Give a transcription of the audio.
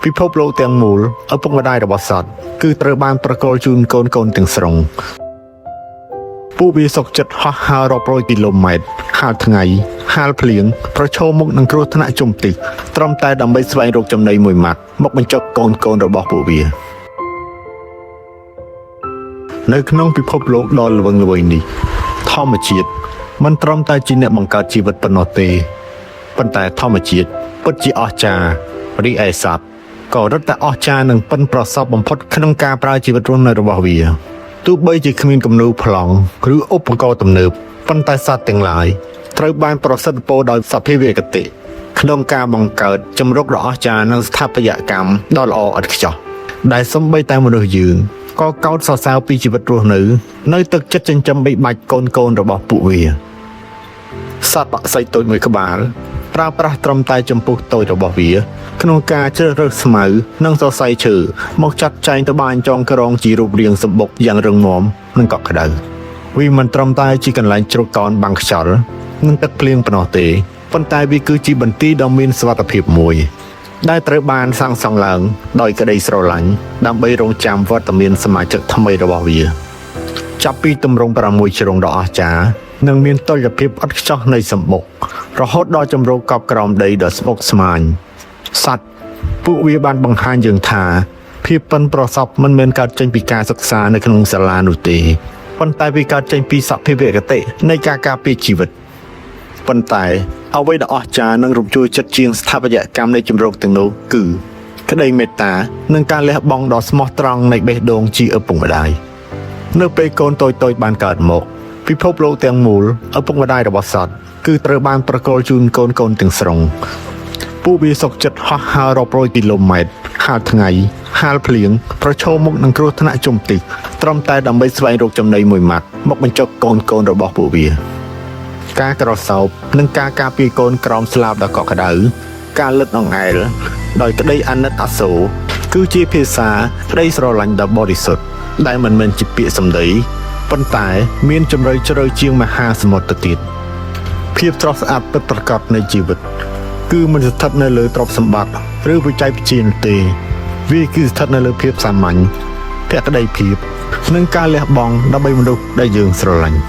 ពិភពលោកទាំងមូលឪពុកម្ដាយរបស់សត្វគឺត្រូវបានប្រកល់ជូនកូនទាំងស្រុងពួកវាសុកចិត្តហោះហើររាប់រយគីឡូម៉ែត្រហាលថ្ងៃហាលភ្លៀងប្រឈមមុខនឹងគ្រោះថ្នាក់ជំទិះត្រឹមតែដើម្បីស្វែងរកចំណីមួយម៉ាត់មកបញ្ចុកកូនរបស់ពួកវានៅក្នុងពិភពលោកដ៏ល្វឹងល្វើយនេះធម្មជាតិមិនត្រឹមតែជាអ្នកបង្កើតជីវិតប៉ុណ្ណោះទេប៉ុន្តែធម្មជាតិពិតជាអស្ចារ្យរីឯសត្វក៏រឹតតែអស្ចារ្យនិងប៉ិនប្រសប់បំផុតក្នុងការប្រើជីវិតរស់នៅរបស់វាទោះបីជាគ្មានគំនូរប្លង់ឬឧបករណ៍ទំនើបប៉ុន្តែសត្វទាំងឡាយត្រូវបានប្រសិទ្ធពរដោយសភាវគតិក្នុងការបង្កើតចម្រុកដ៏អស្ចារ្យនិងស្ថាបត្យកម្មដ៏ល្អឥតខ្ចោះដែលសូម្បីតែមនុស្សយើងក៏កោតសរសើរពីជីវិតរស់នៅទឹកចិត្តចិញ្ចឹមបីបាច់កូនរបស់ពួកវាសត្វបក្សីតូចមួយក្បាលប្រើប្រាស់ត្រឹមតែចម្ពោះតូចរបស់វាក្នុងការជ្រើសរើសស្មៅនិងសរសៃឈើមកចាត់ចែងទៅបាញ់ចងក្រងជារូបរាងសម្បុកយ៉ាងរឹងមាំនិងកក់ក្ដៅវាមិនត្រឹមតែជាកន្លែងជ្រកកោនបាំងខ្យល់និងទឹកភ្លៀងប៉ុណ្ណោះទេប៉ុន្តែវាគឺជាបន្ទីដ៏មានសុវត្ថិភាពមួយដែលត្រូវបានសាងសង់ឡើងដោយក្តីស្រឡាញ់ដើម្បីរងចាំវត្តមានសមាជិកថ្មីរបស់វាចាប់ពីទម្រង់6ជ្រុងដ៏អស្ចារ្យនិងមានតុល្យភាពឥតខ្ចោះនៃសម្បុករហូតដល់ចម្រោកកប់ក្រោមដីដ៏ស្មុគស្មាញសត្វពួកវាបានបង្ហាញយើងថាភាពប៉ិនប្រសប់មិនមែនកើតចេញពីការសិក្សានៅក្នុងសាលានោះទេប៉ុន្តែវាកើតចេញពីសភាវគតិនៃការការពារជីវិតប៉ុន្តែអ្វីដែលអស្ចារ្យនិងរំជួលចិត្តជាងស្ថាបត្យកម្មនៃចម្រោកទាំងនោះគឺក្តីមេត្តានិងការលះបង់ដ៏ស្មោះត្រង់នៃបេះដូងជាឪពុកម្ដាយនៅពេលកូនតូចបានកើតមកពិភពលោកទាំងមូលឪពុកម្ដាយរបស់សត្វគឺត្រូវបានប្រកល់ជូនកូនទាំងស្រុងពួកវាសុកចិត្តហោះហើររាប់រយគីឡូម៉ែត្រហាលថ្ងៃហាលភ្លៀងប្រឈមមុខនឹងគ្រោះថ្នាក់ជំទិះត្រឹមតែដើម្បីស្វែងរកចំណីមួយម៉ាត់មកបញ្ចុកកូនរបស់ពួកវាការក្រសោបនិងការការពារកូនក្រោមស្លាបដ៏កក់ក្ដៅការលិតអង្អែលដោយក្តីអាណិតអាសូរគឺជាភាសាក្តីស្រឡាញ់ដ៏បរិសុទ្ធដែលមិនមែនជាពាក្យសម្ដីប៉ុន្តែមានជម្រៅជ្រៅជាងមហាសមុទ្រទៅទៀតភាពស្រស់ស្អាតពិតប្រាកដនៃជីវិតគឺមិនស្ថិតនៅលើទ្រព្យសម្បត្តិឬបច្ចេកវិទ្យានោះទេវាគឺស្ថិតនៅលើភាពសាមញ្ញភក្តីភាពនិងការលះបង់ដើម្បីមនុស្សដែលយើងស្រឡាញ់